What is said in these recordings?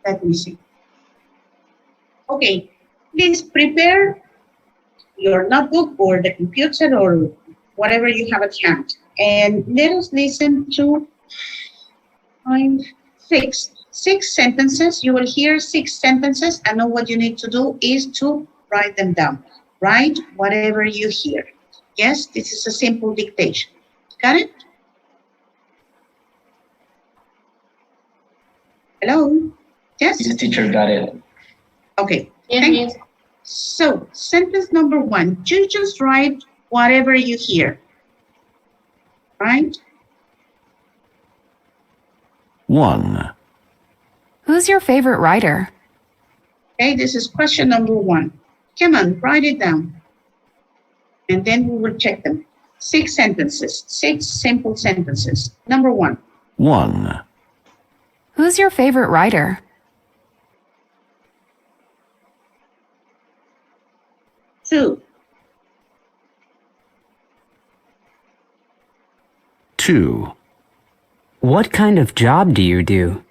Let me see. Okay, please prepare your notebook or the computer or whatever you have at hand. And let us listen to five, six sentences. You will hear 6 sentences, and all what you need to do is to write them down. Write whatever you hear. Yes, this is a simple dictation. Got it? Hello? Yes? Yes, teacher, got it. Okay. Yes, Thank yes. you. So, sentence number 1, you just write whatever you hear. Right? 1, Who's your favorite writer? Okay, this is question number 1. Come on, write it down. And then we will check them. 6 sentences, 6 simple sentences. Number 1. 1, Who's your favorite writer? 2. 2, What kind of job do you do?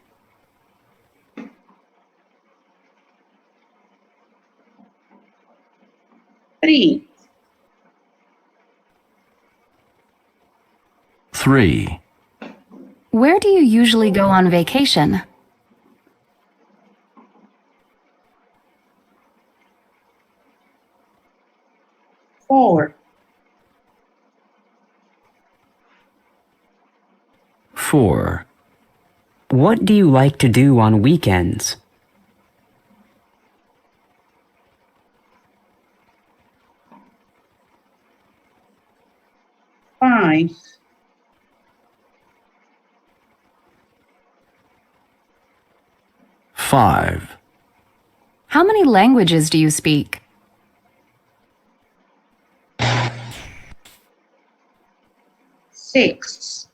3. 3, Where do you usually go on vacation? 4. 4, What do you like to do on weekends? 5. 5, How many languages do you speak? 6.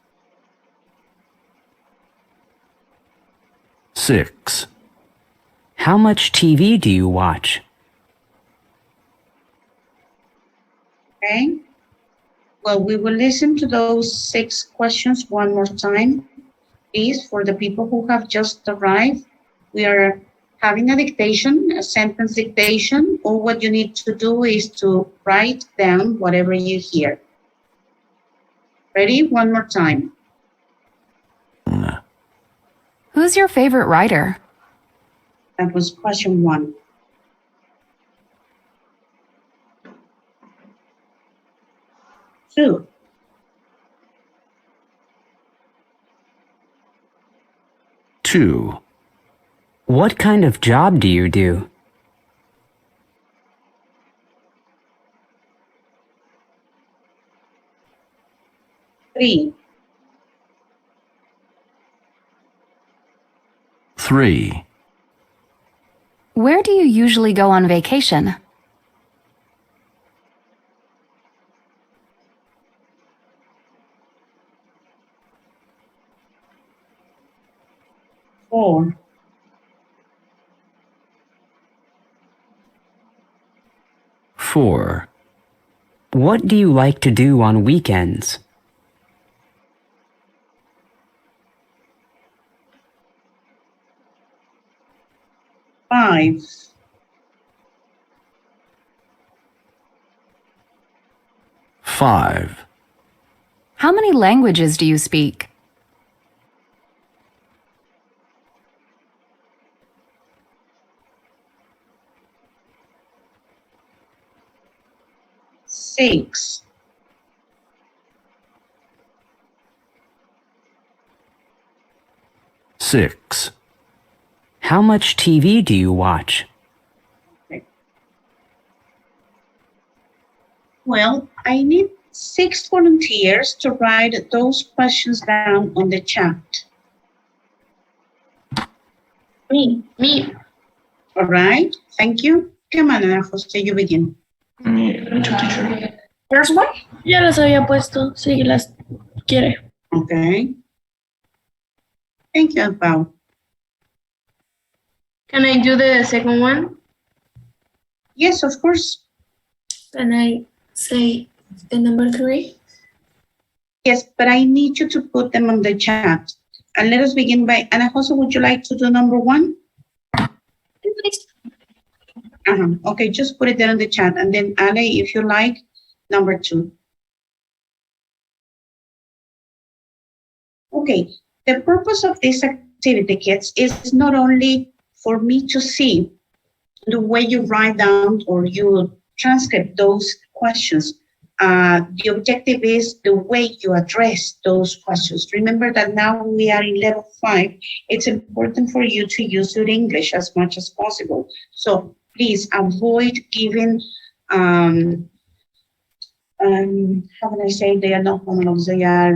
6, How much TV do you watch? Okay. Well, we will listen to those 6 questions one more time. Please, for the people who have just arrived, we are having a dictation, a sentence dictation. All what you need to do is to write down whatever you hear. Ready? One more time. Who's your favorite writer? That was question 1. 2. 2, What kind of job do you do? 3. 3, Where do you usually go on vacation? 4. 4, What do you like to do on weekends? 5. 5, How many languages do you speak? 6. 6, How much TV do you watch? Well, I need 6 volunteers to write those questions down on the chat. Me. All right, thank you. Come on, Ana Jose, you begin. Me too, teacher. First one? Ya las había puesto, si las quiere. Okay. Thank you, Pau. Can I do the second one? Yes, of course. Can I say the number 3? Yes, but I need you to put them on the chat. And let us begin by, Ana Jose, would you like to do number 1? Okay, just put it there in the chat. And then Ale, if you like, number 2. Okay, the purpose of this activity, kids, is not only for me to see the way you write down or you transcribe those questions. The objective is the way you address those questions. Remember that now we are in level 5. It's important for you to use your English as much as possible. So please avoid giving, how can I say, they are not monologues, they are,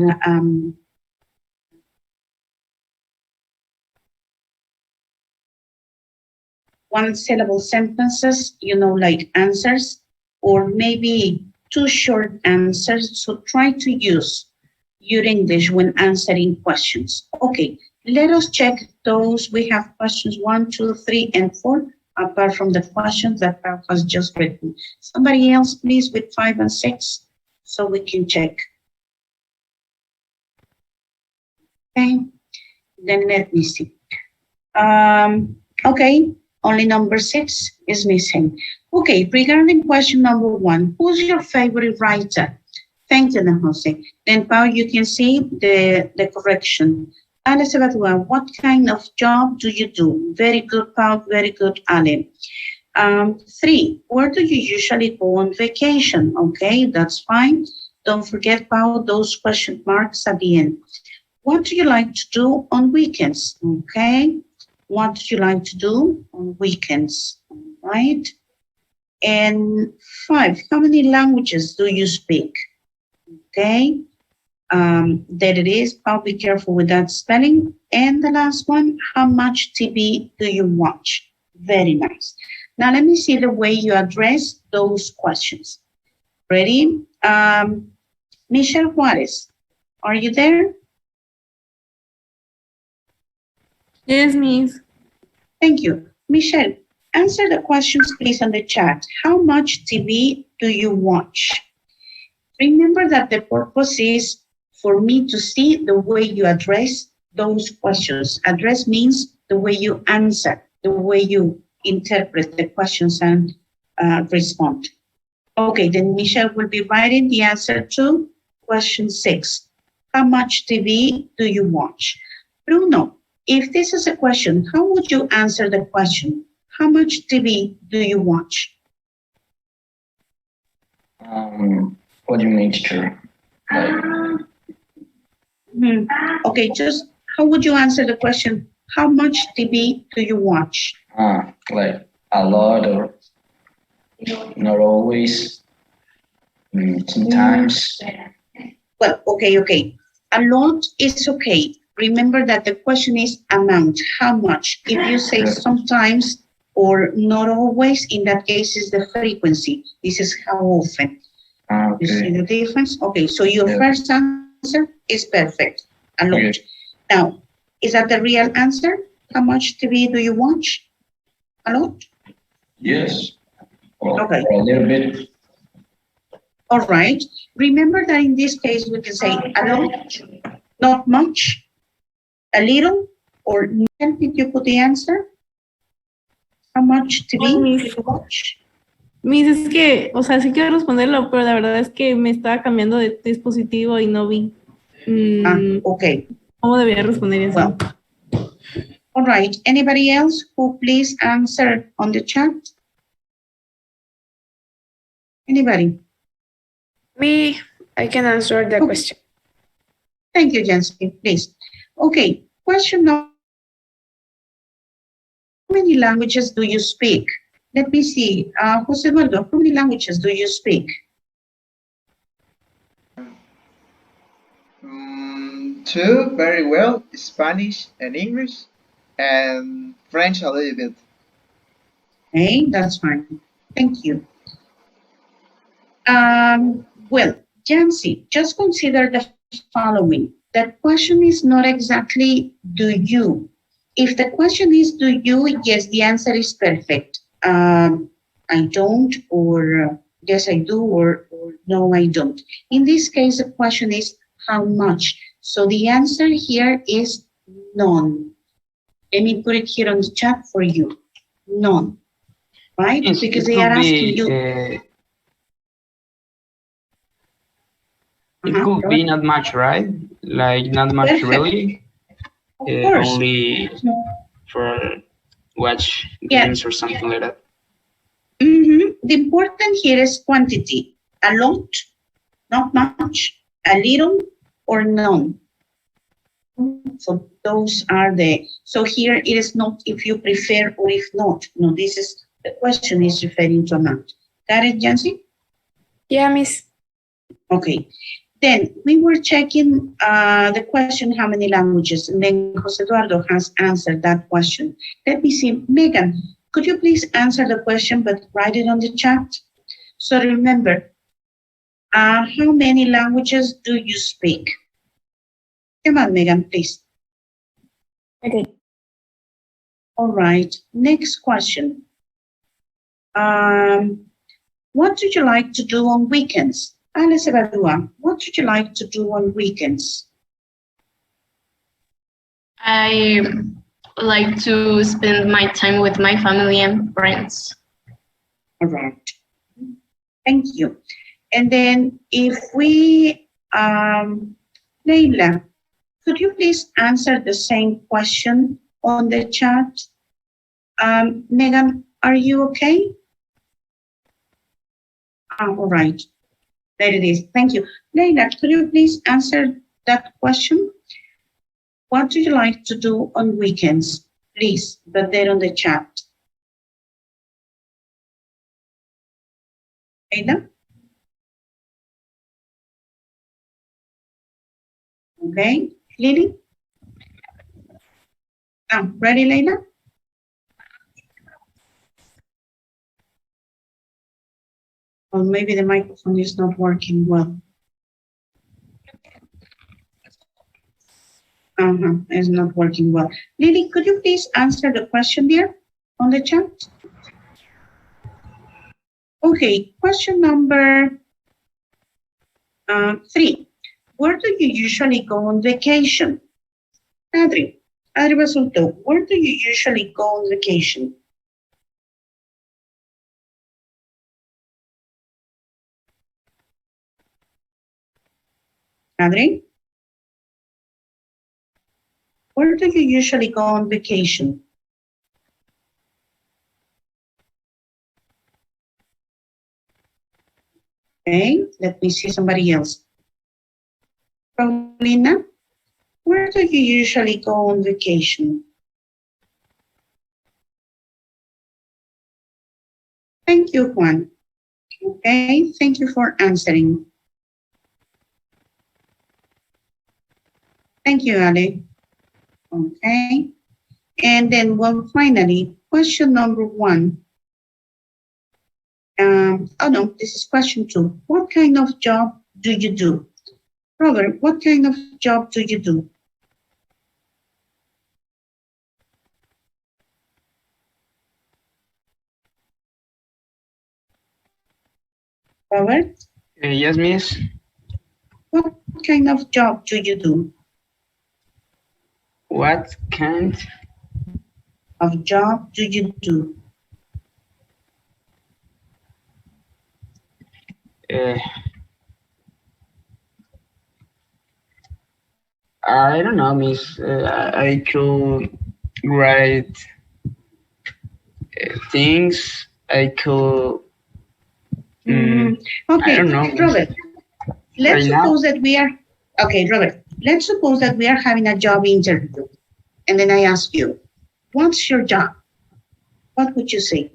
one-syllable sentences, like answers, or maybe 2 short answers. So try to use your English when answering questions. Okay, let us check those. We have questions 1, 2, 3, and 4, apart from the questions that Pau has just written. Somebody else, please, with 5 and 6, so we can check. Okay, then let me see. Okay. Only number 6 is missing. Okay, regarding question number 1, who's your favorite writer? Thank you, Jose. Then, Pau, you can see the correction. Ale Sebadua, what kind of job do you do? Very good, Pau, very good, Ale. 3, where do you usually go on vacation? Okay, that's fine. Don't forget, Pau, those question marks at the end. What do you like to do on weekends? Okay. What do you like to do on weekends, right? And 5, how many languages do you speak? Okay, there it is. I'll be careful with that spelling. And the last one, how much TV do you watch? Very nice. Now let me see the way you address those questions. Ready? Michelle Juarez, are you there? Yes, Miss. Thank you. Michelle, answer the questions, please, on the chat. How much TV do you watch? Remember that the purpose is for me to see the way you address those questions. Address means the way you answer, the way you interpret the questions and respond. Okay, then Michelle will be writing the answer to question 6. How much TV do you watch? Bruno, if this is a question, how would you answer the question? How much TV do you watch? What do you mean, teacher? Like, Okay, just how would you answer the question? How much TV do you watch? like a lot or not always. Sometimes. Well, okay. A lot is okay. Remember that the question is amount, how much. If you say sometimes or not always, in that case is the frequency. This is how often. Okay. You see the difference? Okay, so your first answer is perfect, a lot. Okay. Now, is that the real answer? How much TV do you watch? A lot? Yes. Well, Okay. a little bit. All right. Remember that in this case, we can say a lot, not much, a little, or none. Did you put the answer? How much TV do you watch? Miss, es que, o sea, sí quiero responderlo, pero la verdad es que me estaba cambiando de dispositivo y no vi. Okay. ¿Cómo debía responder eso? Well, all right. Anybody else who please answer on the chat? Anybody? Me, I can answer the question. Thank you, Jancy, please. Okay, question number. How many languages do you speak? Let me see. Jose Eduardo, how many languages do you speak? Two, very well, Spanish and English, and French a little bit. Okay, that's fine. Thank you. Well, Jancy, just consider the following. The question is not exactly do you. If the question is do you, yes, the answer is perfect. I don't, or yes, I do, or no, I don't. In this case, the question is how much. So the answer here is none. Let me put it here on the chat for you. None, right? Yes, Because it they are could asking be you. it could Go be ahead. not much, right? Like not much Perfect. really. Of course. Only for watch Yeah. games or something like that. The important here is quantity. A lot, not much, a little, or none. So those are so here it is not if you prefer or if not. No, this is, the question is referring to amount. Got it, Jancy? Yeah, Miss. Okay. Then we were checking the question, how many languages? And then Jose Eduardo has answered that question. Let me see. Megan, could you please answer the question, but write it on the chat? So remember, how many languages do you speak? Come on, Megan, please. Okay. All right. Next question. What do you like to do on weekends? Alice Evadua, what do you like to do on weekends? I like to spend my time with my family and friends. All right. Thank you. And then if we, Leila, could you please answer the same question on the chat? Megan, are you okay? All right. There it is. Thank you. Leila, could you please answer that question? What do you like to do on weekends? Please, put that on the chat. Leila? Okay. Lily? Ready, Leila? Or maybe the microphone is not working well. It's not working well. Lily, could you please answer the question there on the chat? Okay, question number 3. Where do you usually go on vacation? Adri Basulto, where do you usually go on vacation? Adri? Where do you usually go on vacation? Okay, let me see somebody else. Paulina, where do you usually go on vacation? Thank you, Juan. Okay, thank you for answering. Thank you, Ale. Okay, and then, well, finally, question number 1. Oh no, this is question 2. What kind of job do you do? Robert, what kind of job do you do? Robert? Yes, Miss. What kind of job do you do? What kind of job do you do? I don't know, Miss. I could write things. I could. Okay, I don't know, Robert. Let's Right now? suppose that we are okay, Robert. Let's suppose that we are having a job interview, and then I ask you, "What's your job?" What would you say?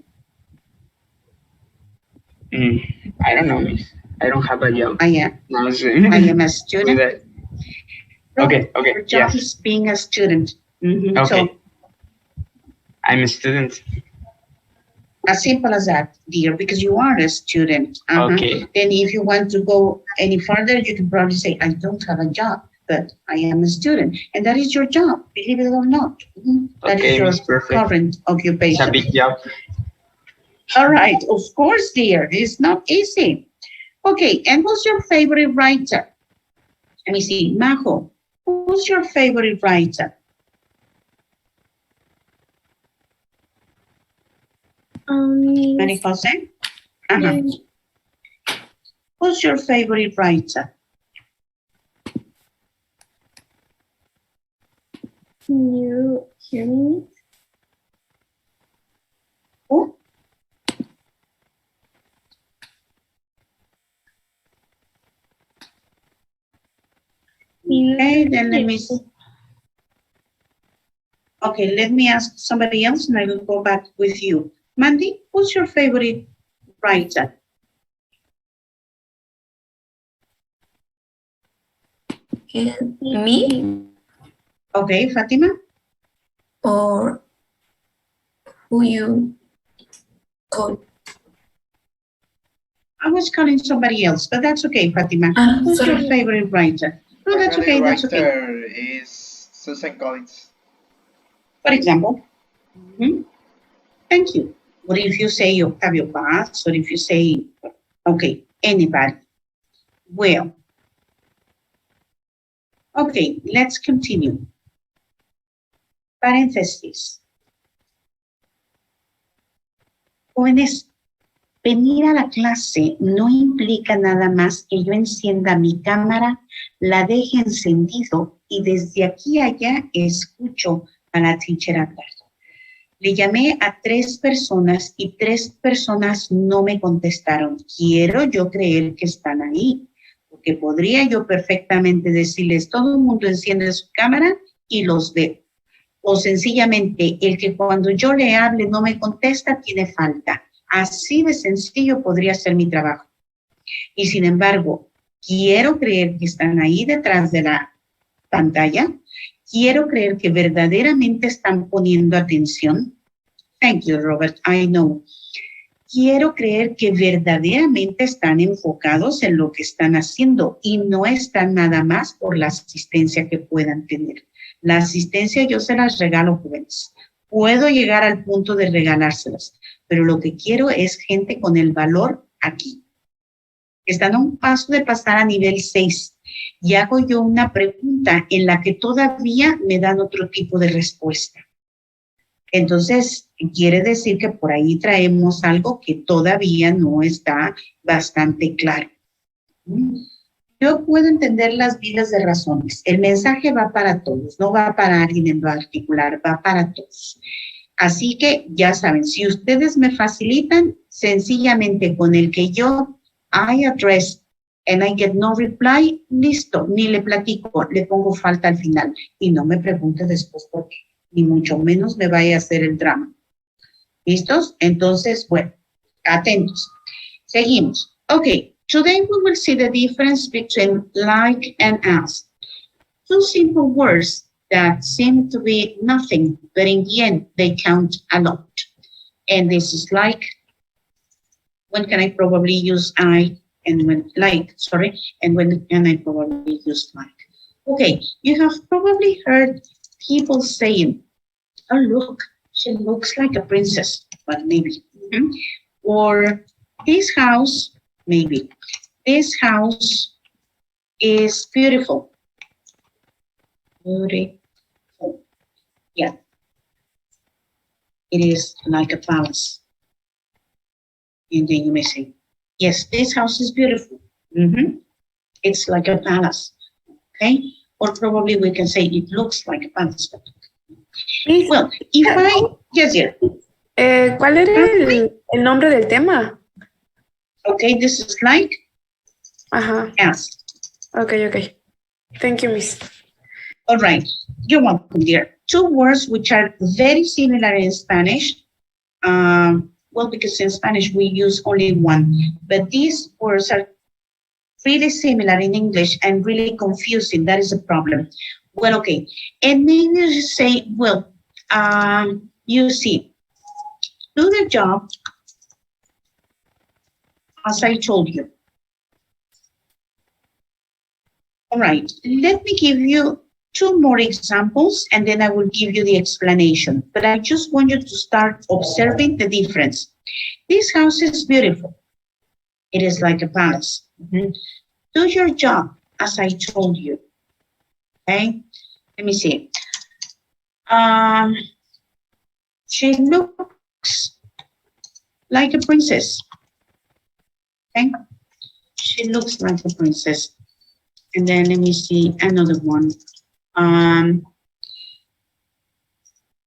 I don't know, Miss. I don't have a job. I am. No, I am a student. Okay. Your job is being a student. Okay. So, I'm a student. as simple as that, dear, because you are a student. Okay. Then if you want to go any further, you can probably say, I don't have a job, but I am a student. And that is your job, believe it or not. That Okay, is your Miss Perfect. current occupation. It's a big job. All right, of course, dear. It's not easy. Okay, and who's your favorite writer? Let me see, Majo, who's your favorite writer? Maria Jose? Uh-huh. Who's your favorite writer? Can you hear me? Who? Okay, then let me see. Okay, let me ask somebody else and I will go back with you. Mandy, who's your favorite writer? Me Okay, Fatima? or who you call? I was calling somebody else, but that's okay, Fatima. Who's your Sorry. favorite writer? No, My that's favorite okay, that's okay. writer is Susan Collins. For example. Mhm. Thank you. What if you say Octavio Paz? Or if you say, okay, anybody? Well, okay, let's continue. Paréntesis. Jóvenes, venir a la clase no implica nada más que yo encienda mi cámara, la deje encendido y desde aquí a allá escucho a la teacher hablar. Le llamé a 3 personas y 3 personas no me contestaron. Quiero yo creer que están ahí, porque podría yo perfectamente decirles, todo el mundo enciende su cámara y los veo. O sencillamente, el que cuando yo le hable no me contesta, tiene falta. Así de sencillo podría ser mi trabajo. Y sin embargo, quiero creer que están ahí detrás de la pantalla. Quiero creer que verdaderamente están poniendo atención. Thank you, Robert. I know. Quiero creer que verdaderamente están enfocados en lo que están haciendo y no están nada más por la asistencia que puedan tener. La asistencia yo se las regalo, jóvenes. Puedo llegar al punto de regalárselas, pero lo que quiero es gente con el valor aquí. Están a un paso de pasar a nivel 6 y hago yo una pregunta en la que todavía me dan otro tipo de respuesta. Entonces, quiere decir que por ahí traemos algo que todavía no está bastante claro. Yo puedo entender las vidas de razones. El mensaje va para todos, no va para alguien en particular, va para todos. Así que ya saben, si ustedes me facilitan, sencillamente con el que yo I address and I get no reply, listo, ni le platico, le pongo falta al final. Y no me pregunte después por qué, ni mucho menos me vaya a hacer el drama. ¿Listos? Entonces, bueno, atentos. Seguimos. Okay, today we will see the difference between like and as. Two simple words that seem to be nothing, but in the end, they count a lot. And this is like, when can I probably use I, and when like, sorry, and when can I probably use like? Okay, you have probably heard people saying, oh, look, she looks like a princess, but maybe. Or this house, maybe. This house is beautiful. Beautiful. Yeah. It is like a palace. And then you may say, yes, this house is beautiful. It's like a palace. Okay? Or probably we can say it looks like a palace. Well, if I, yes, yeah. ¿Cuál era el nombre del tema? Okay, this is like Ajá. as. Okay. Thank you, Miss. All right, you're welcome, dear. Two words which are very similar in Spanish. Well, because in Spanish we use only one, but these words are really similar in English and really confusing. That is a problem. Well, okay, and then you say, well, you see, do the job as I told you. All right, let me give you 2 more examples and then I will give you the explanation. But I just want you to start observing the difference. This house is beautiful. It is like a palace. Do your job as I told you. Okay, let me see. She looks like a princess. Okay? She looks like a princess. And then let me see another one.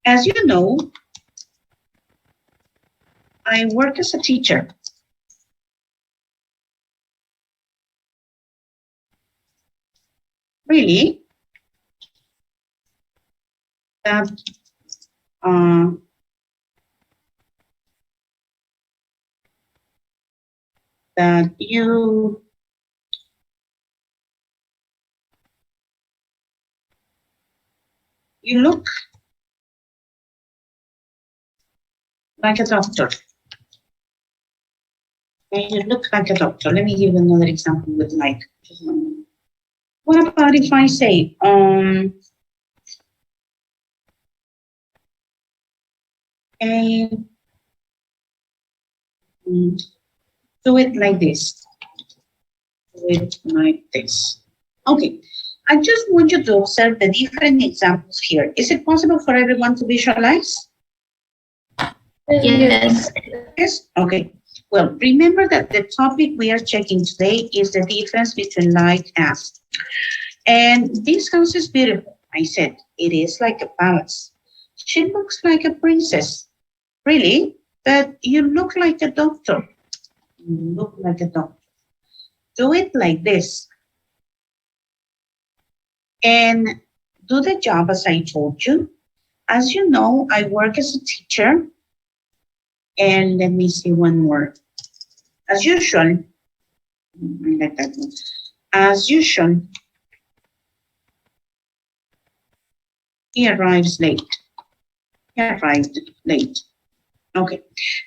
As you know, I work as a teacher. Really? That that you look like a doctor. Okay, you look like a doctor. Let me give another example with like. What about if I say, a, do it like this. Do it like this. Okay. I just want you to observe the different examples here. Is it possible for everyone to visualize? Yes. Yes? Okay. Well, remember that the topic we are checking today is the difference between like as. And this house is beautiful. I said, it is like a palace. She looks like a princess. Really? But you look like a doctor. You look like a doctor. Do it like this. And do the job as I told you. As you know, I work as a teacher. And let me see one more. As usual, like that one. As usual, he arrives late. He arrived late. Okay.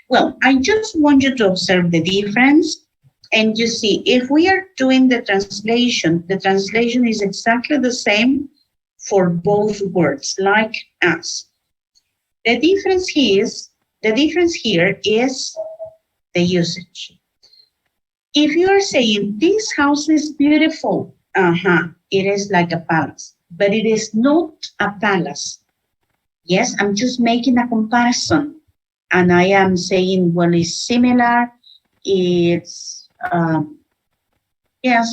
Well, I just want you to observe the difference. And you see, if we are doing the translation is exactly the same for both words, like as. The difference here is the usage. If you are saying, this house is beautiful, it is like a palace, but it is not a palace. Yes, I'm just making a comparison. And I am saying, well, it's similar, it's,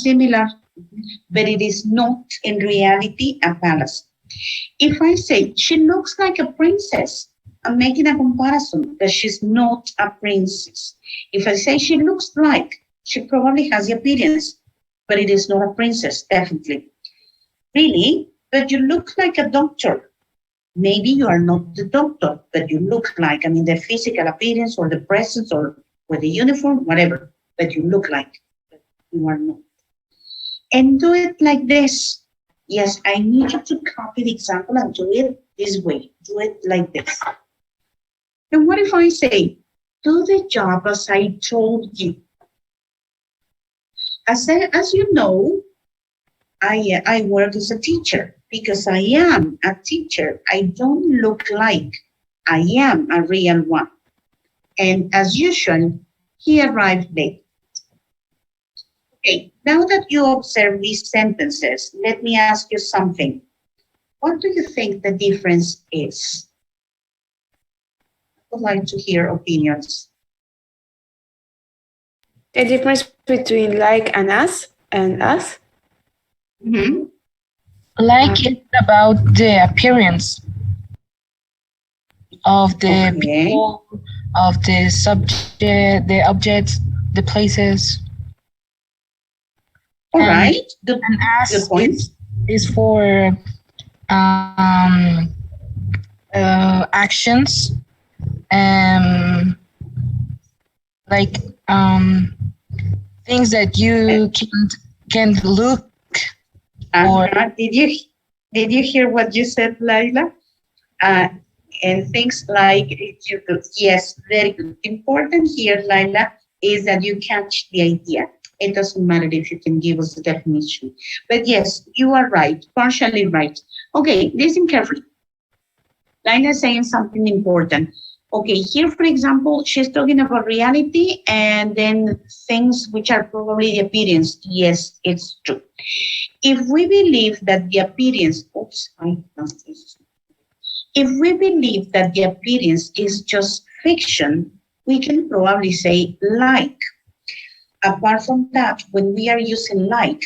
similar, but it is not in reality a palace. If I say, she looks like a princess, I'm making a comparison, but she's not a princess. If I say she looks like, she probably has the appearance, but it is not a princess, definitely. Really? But you look like a doctor. Maybe you are not the doctor, but you look like, the physical appearance or the presence or with the uniform, whatever, but you look like, but you are not. And do it like this. Yes, I need you to copy the example and do it this way. Do it like this. And what if I say, do the job as I told you? As you know, I work as a teacher because I am a teacher. I don't look like I am a real one. And as usual, he arrived late. Okay, now that you observe these sentences, let me ask you something. What do you think the difference is? I would like to hear opinions. The difference between like and us Mm-hmm. Like it's about the appearance of the people, of the subject, the objects, the places. All right. And as is for actions, like things that you can't look. Or did you hear what you said, Laila? And things like, yes, very good. Important here, Laila, is that you catch the idea. It doesn't matter if you can give us a definition. But yes, you are right, partially right. Okay, listen carefully. Laila is saying something important. Okay, here, for example, she's talking about reality and then things which are probably the appearance. Yes, it's true. If we believe that the appearance, if we believe that the appearance is just fiction, we can probably say like. Apart from that, when we are using like,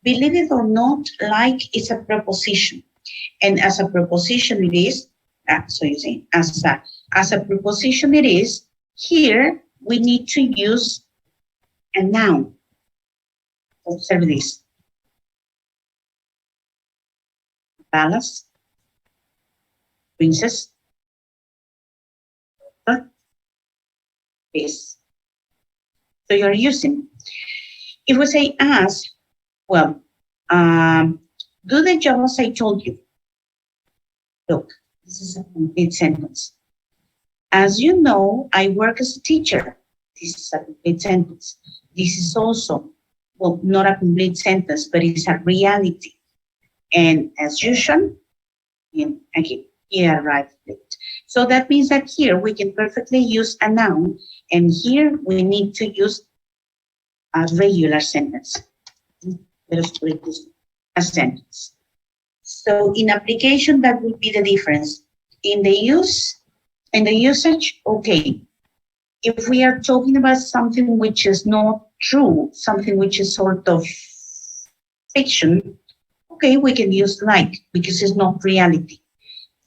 believe it or not, like is a preposition. And as a preposition it is, so you say, as a preposition it is, here we need to use a noun. Observe this. Palace, princess, is. So you're using. If we say as, well, do the job as I told you. Look, this is a complete sentence. As you know, I work as a teacher. This is a complete sentence. This is also, well, not a complete sentence, but it's a reality. And as usual, and again, he arrived late. So that means that here we can perfectly use a noun, and here we need to use a regular sentence. Let us put this a sentence. So in application, that would be the difference. In the usage, okay. If we are talking about something which is not true, something which is sort of fiction, okay, we can use like because it's not reality.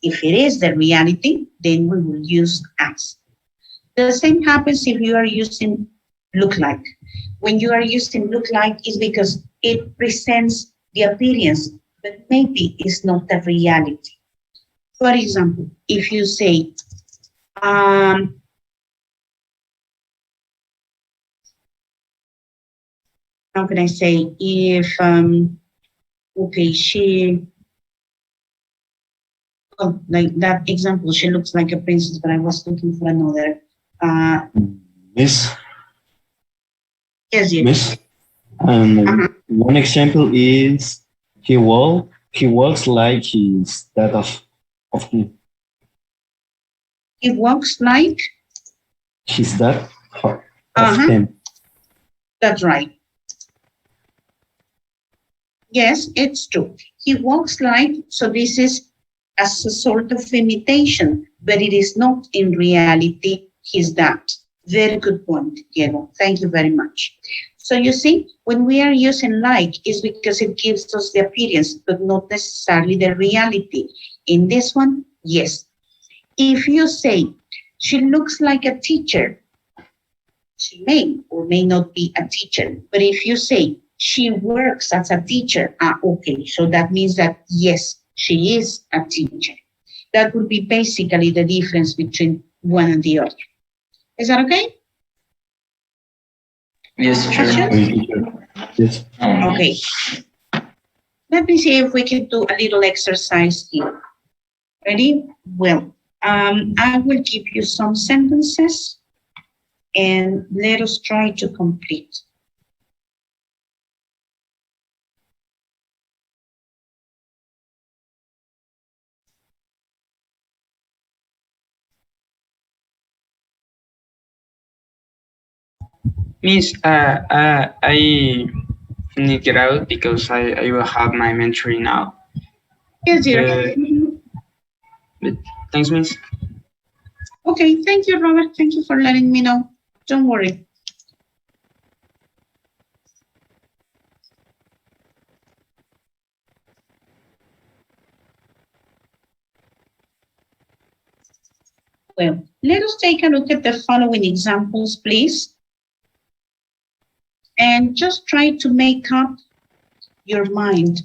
If it is the reality, then we will use as. The same happens if you are using look like. When you are using look like, it's because it presents the appearance, but maybe it's not the reality. For example, if you say, how can I say, if, okay, she, oh, like that example, she looks like a princess, but I was looking for another. Miss, Yes, yes. Miss. Uh-huh. One example is he walks like he's that of him. He walks like, He's that of uh-huh, him. that's right. Yes, it's true. He walks like, so this is as a sort of imitation, but it is not in reality he's that. Very good point, Diego. Thank you very much. So you see, when we are using like, it's because it gives us the appearance, but not necessarily the reality. In this one, yes. If you say, she looks like a teacher, she may or may not be a teacher. But if you say, she works as a teacher, okay, so that means that, yes, she is a teacher. That would be basically the difference between one and the other. Is that okay? Yes, teacher. Yes. Okay. Let me see if we can do a little exercise here. Ready? Well, I will give you some sentences and let us try to complete. Miss, I need to get out because I will have my mentoring now. Yes, dear. But thanks, Miss. Okay, thank you, Robert. Thank you for letting me know. Don't worry. Well, let us take a look at the following examples, please. And just try to make up your mind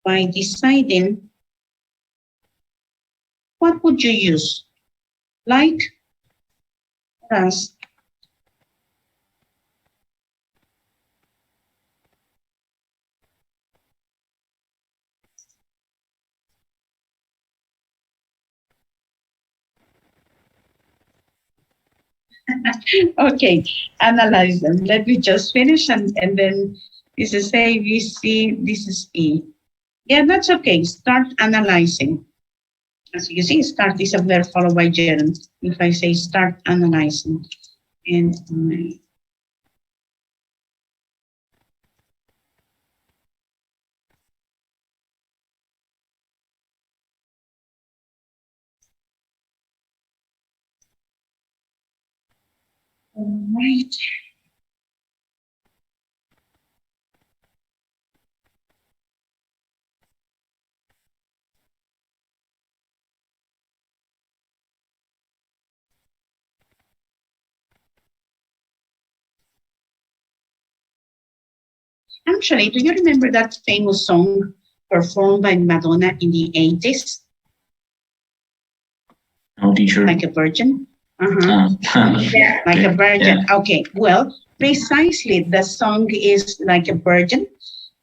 by deciding what would you use, like or as. Okay, analyze them. Let me just finish and then this is A, B, C, this is E. Yeah, that's okay. Start analyzing. As you see, start is a verb followed by gerund. If I say start analyzing, and All right. Actually, do you remember that famous song performed by Madonna in the 80s? No, teacher. Like a virgin? Yeah, like a virgin. Yeah. Okay, well, precisely the song is like a virgin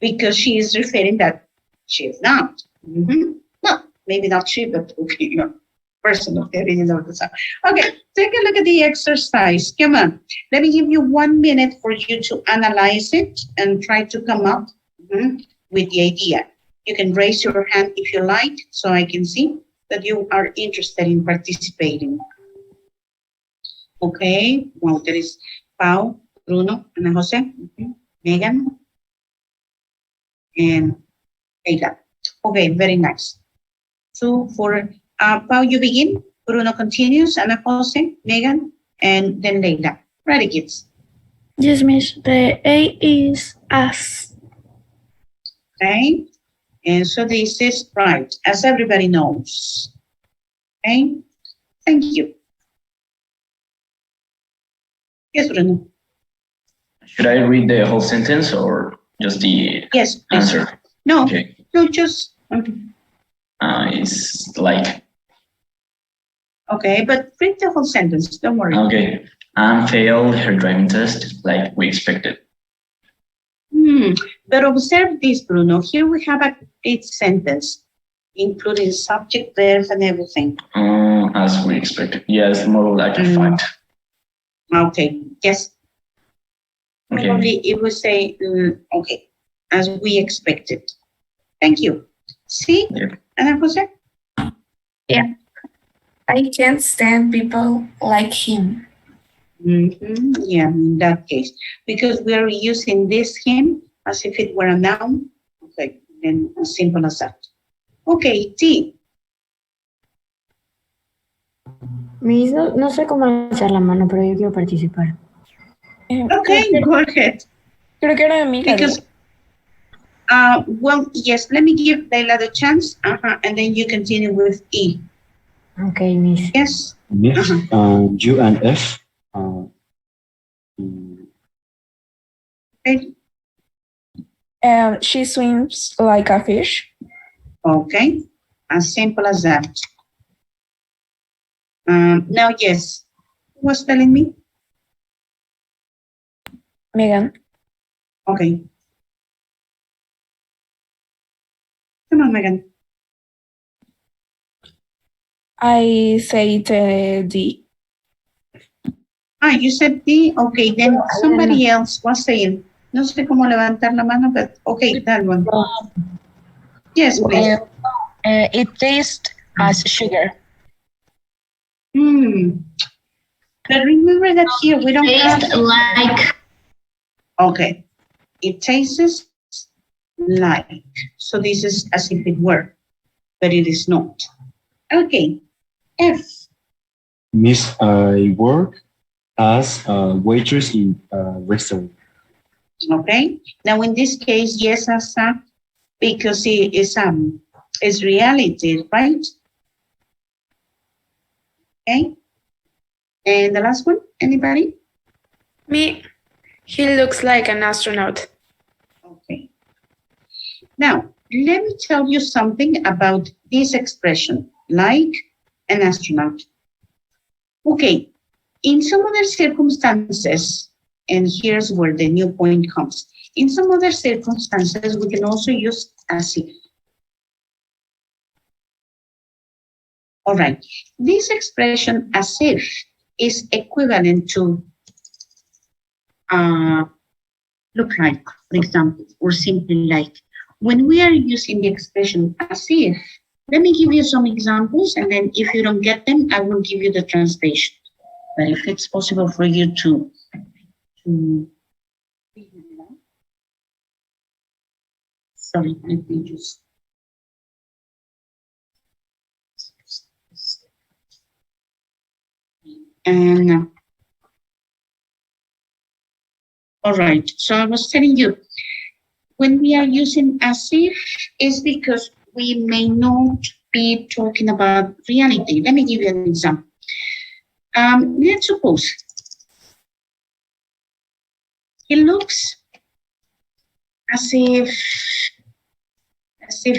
because she is referring that she is not. Well, maybe not she, but okay, person of the origin of the song. Okay, take a look at the exercise. Come on. Let me give you 1 minute for you to analyze it and try to come up with the idea. You can raise your hand if you like so I can see that you are interested in participating. Okay, well, there is Pau, Bruno, Ana Jose, Megan, and Leila. Okay, very nice. So for Pau, you begin. Bruno continues. Ana Jose, Megan, and then Leila. Ready, kids? Yes, Miss. The A is as. Okay, and so this is right, as everybody knows. Okay, thank you. Yes, Bruno. Should I read the whole sentence or just the Yes, please. answer? No, Okay. no, just It's like, okay, but read the whole sentence. Don't worry. okay, Anne failed her driving test like we expected. But observe this, Bruno. Here we have a complete sentence, including subject, verb, and everything. As we expected. Yes, more like a fact. Okay, yes. Okay. Probably it would say, okay, as we expected. Thank you. See? Yeah. Ana Jose? Yeah. I can't stand people like him. Yeah, in that case, because we are using this him as if it were a noun. Okay, then as simple as that. Okay, T. Miss, no sé cómo alzar la mano, pero yo quiero participar. Okay, go ahead. Creo que era amiga. Because, well, yes, let me give Leila the chance, and then you continue with E. Okay, Miss. Yes. Miss, U and F. Okay. She swims like a fish. Okay, as simple as that. Now, yes, who was telling me? Megan. Okay. Come on, Megan. I said D. You said D? Okay, then somebody else was saying. No sé cómo levantar la mano, but okay, that one. Yes, please. It tastes as sugar. But remember that here we don't Taste have... like. Okay. It tastes like. So this is as if it were, but it is not. Okay. F. Miss, I work as a waitress in a restaurant. Okay. Now in this case, yes, as a, because it is reality, right? Okay. And the last one, anybody? Me. He looks like an astronaut. Okay. Now, let me tell you something about this expression, like an astronaut. Okay, in some other circumstances, and here's where the new point comes. In some other circumstances, we can also use as if. All right, this expression as if is equivalent to look like, for example, or simply like. When we are using the expression as if, let me give you some examples, and then if you don't get them, I will give you the translation. But if it's possible for you to sorry, let me just. And All right, so I was telling you, when we are using as if, is because we may not be talking about reality. Let me give you an example. Let's suppose he looks as if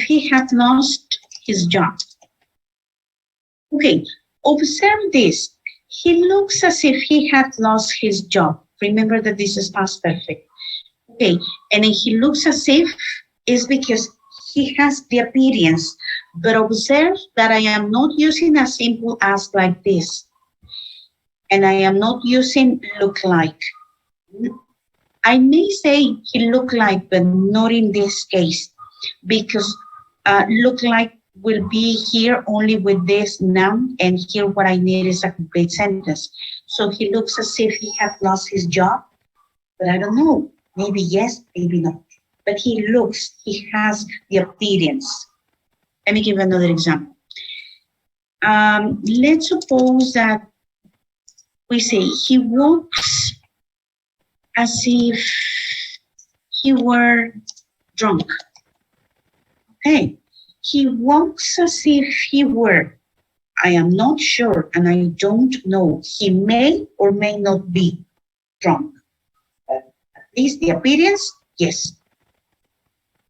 he had lost his job. Okay, observe this. He looks as if he had lost his job. Remember that this is past perfect. Okay, and then he looks as if is because he has the appearance. But observe that I am not using a simple as like this. And I am not using look like. I may say he look like, but not in this case, because look like will be here only with this noun, and here what I need is a complete sentence. So he looks as if he had lost his job, but I don't know. Maybe yes, maybe not. But he looks, he has the appearance. Let me give another example. Let's suppose that we say he walks as if he were drunk. Okay, he walks as if he were. I am not sure and I don't know. He may or may not be drunk. But at least the appearance, yes.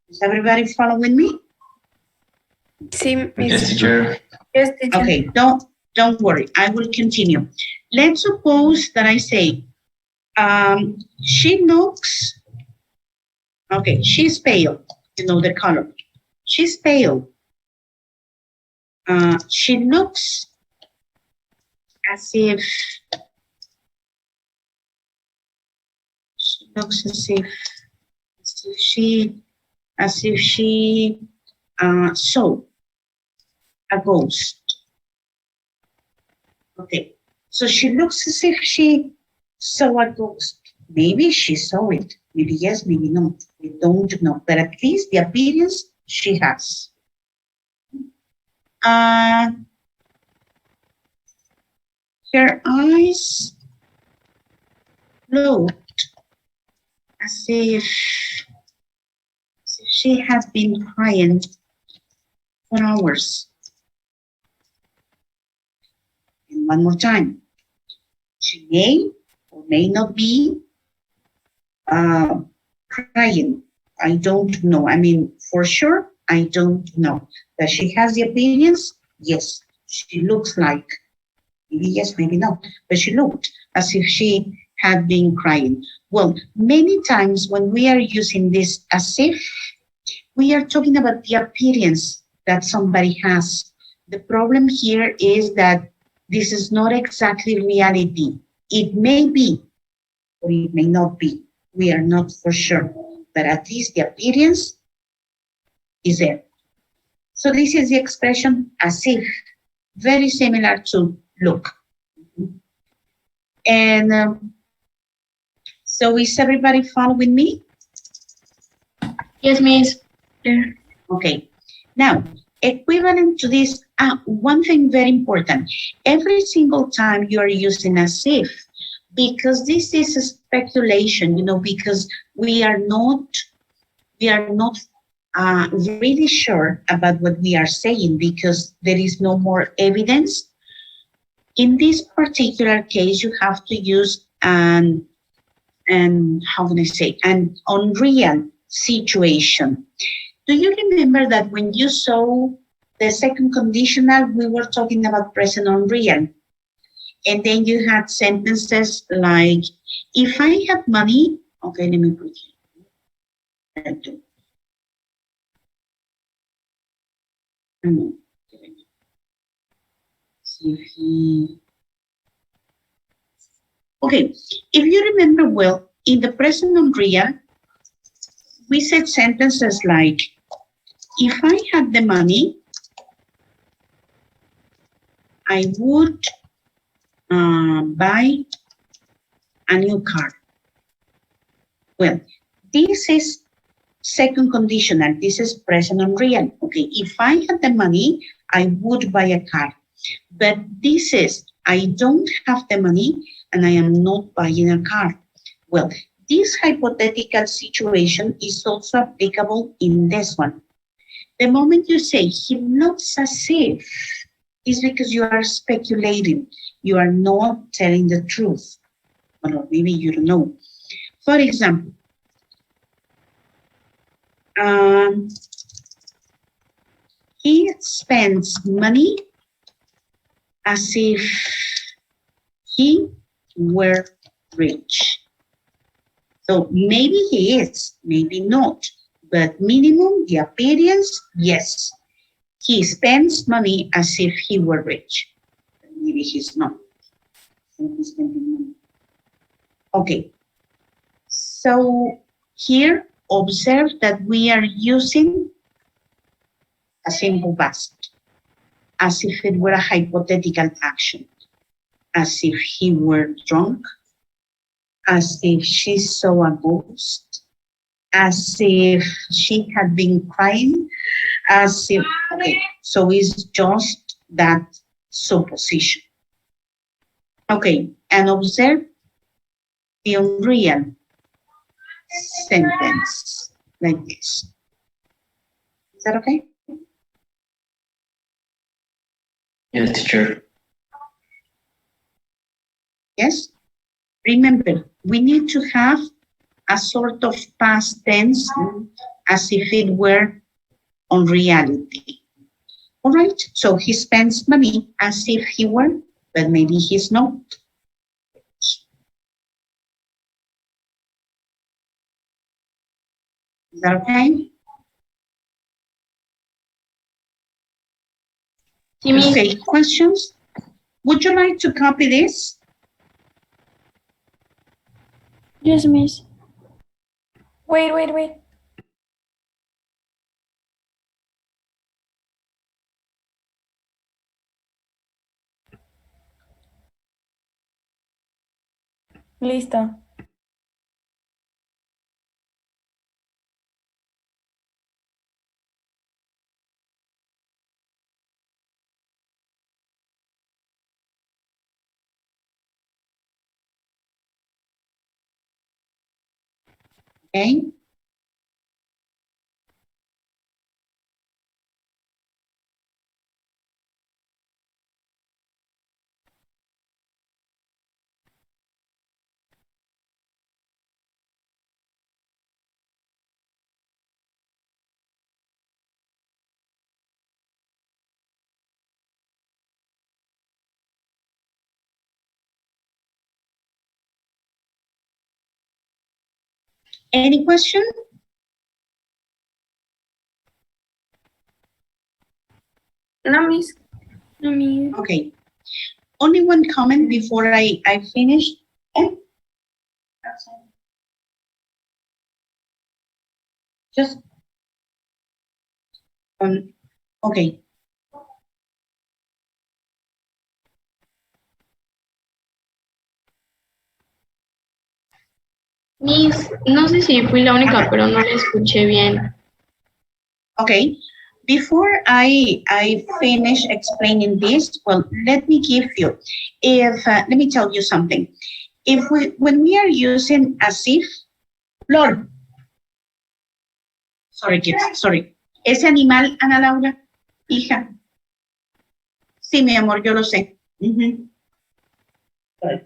Is everybody following me? Sí, Yes, teacher. Yes, teacher. Okay, don't worry. I will continue. Let's suppose that I say, she looks, okay, she's pale. You know the color. She's pale. She looks as if she saw a ghost. Okay, so she looks as if she saw a ghost. Maybe she saw it. Maybe yes, maybe not. We don't know. But at least the appearance she has. Her eyes looked as if she had been crying for hours. And one more time. She may or may not be crying. I don't know. I mean, for sure, I don't know. That she has the appearance? Yes. She looks like, maybe yes, maybe not. But she looked as if she had been crying. Well, many times when we are using this as if, we are talking about the appearance that somebody has. The problem here is that this is not exactly reality. It may be, or it may not be. We are not for sure, but at least the appearance is there. So this is the expression as if, very similar to look. And so is everybody following me? Yes, miss. Okay. Now, equivalent to this, one thing very important. Every single time you are using as if, because this is a speculation, because we are not really sure about what we are saying because there is no more evidence. In this particular case, you have to use an unreal situation. Do you remember that when you saw the second conditional, we were talking about present unreal? And then you had sentences like, if I had money, okay, let me put it. Okay, if you remember well, in the present unreal, we said sentences like, if I had the money, I would buy a new car. Well, this is second conditional. This is present unreal. Okay, if I had the money, I would buy a car. But this is, I don't have the money and I am not buying a car. Well, this hypothetical situation is also applicable in this one. The moment you say he looks as if, is because you are speculating. You are not telling the truth. Or maybe you don't know. For example, he spends money as if he were rich. So maybe he is, maybe not, but minimum, the appearance, yes. He spends money as if he were rich. Maybe he's not. Okay. So here, observe that we are using a simple past, as if it were a hypothetical action, as if he were drunk, as if she saw a ghost, as if she had been crying, as if, okay, so it's just that supposition. Okay, and observe the unreal sentence like this. Is that okay? Yes, teacher. Yes? Remember, we need to have a sort of past tense as if it were on reality. All right, so he spends money as if he were, but maybe he's not. Is that okay? Okay, questions? Would you like to copy this? Yes, miss. Wait. Listo. Okay. Any question? No, miss. No, miss. Okay. Only one comment before I finish. Okay. Just okay. Miss, no sé si fui la única, pero no la escuché bien. Okay. Before I finish explaining this, well, let me give you, let me tell you something. When we are using as if, Lord, sorry kids, sorry. Ese animal, Ana Laura, hija. Sí, mi amor, yo lo sé. Sorry.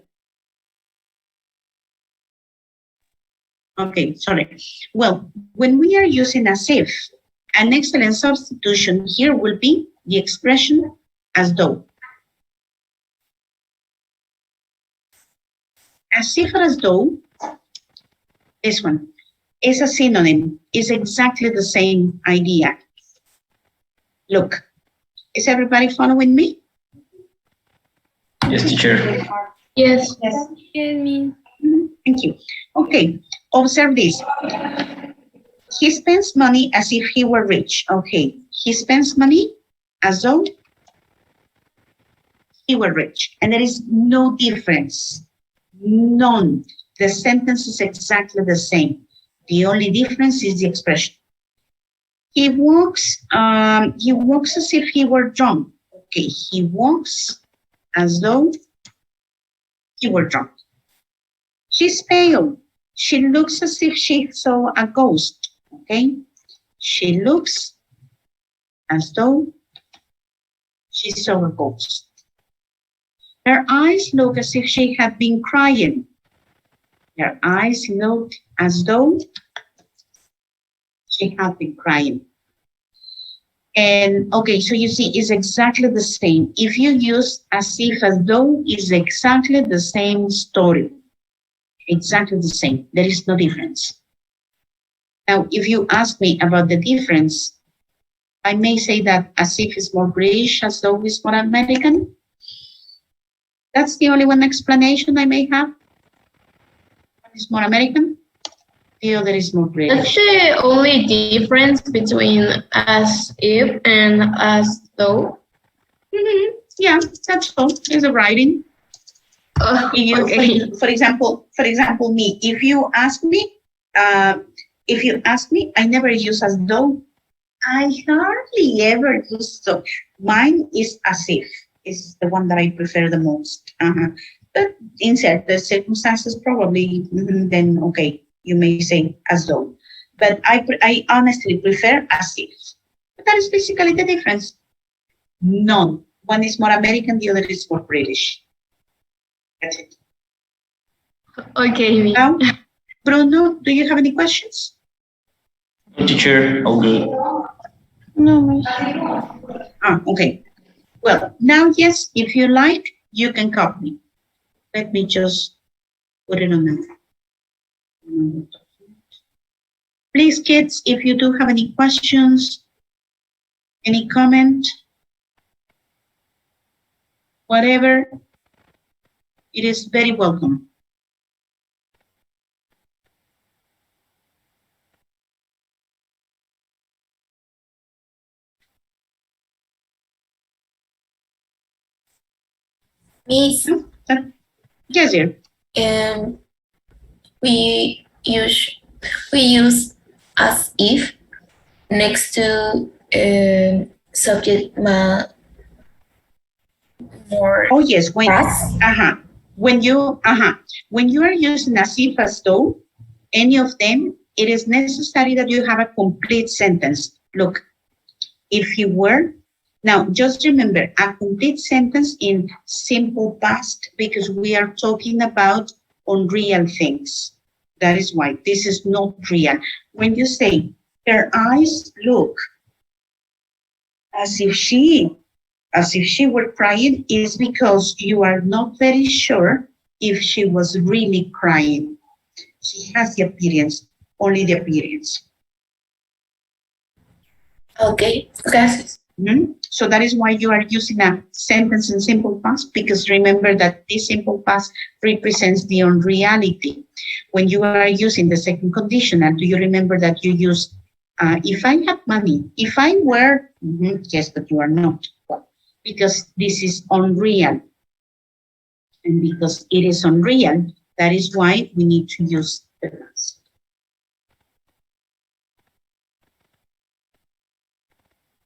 Okay, sorry. Well, when we are using as if, an excellent substitution here will be the expression as though. As if or as though, this one, is a synonym, is exactly the same idea. Look, is everybody following me? Yes, teacher. Yes. Yes. Yes, Thank you. Okay, observe this. He spends money as if he were rich. Okay, he spends money as though he were rich. And there is no difference. None. The sentence is exactly the same. The only difference is the expression. He walks as if he were drunk. Okay, he walks as though he were drunk. She's pale. She looks as if she saw a ghost, okay? She looks as though she saw a ghost. Her eyes look as if she had been crying. Her eyes looked as though she had been crying. And okay, so you see, it's exactly the same. If you use as if, as though, it's exactly the same story. Exactly the same. There is no difference. Now, if you ask me about the difference, I may say that as if is more British, as though is more American. That's the only one explanation I may have. One is more American, the other is more British. That's the only difference between as if and as though. Mm-hmm. Yeah, that's all. It's a writing. Okay. For example, me. If you ask me, I never use as though. I hardly ever use so. Mine is as if. Is the one that I prefer the most. But in certain circumstances, probably then okay, you may say as though. But I honestly prefer as if. But that is basically the difference. None. One is more American, the other is more British. That's it. Okay. Now, Bruno, do you have any questions? Teacher, all good. No. Okay. Well, now, yes, if you like, you can copy. Let me just put it on the. Please, kids, if you do have any questions, any comment, whatever, it is very welcome. Miss, Yes, dear. We use as if next to subject more. Oh yes, when you are using as if, as though, any of them, it is necessary that you have a complete sentence. Look, if you were, now just remember a complete sentence in simple past because we are talking about unreal things. That is why this is not real. When you say her eyes look as if she were crying, is because you are not very sure if she was really crying. She has the appearance, only the appearance. Okay, gracias. So that is why you are using a sentence in simple past, because remember that this simple past represents the unreality. When you are using the second conditional, do you remember that you use if I had money, if I were, yes, but you are not, because this is unreal. And because it is unreal, that is why we need to use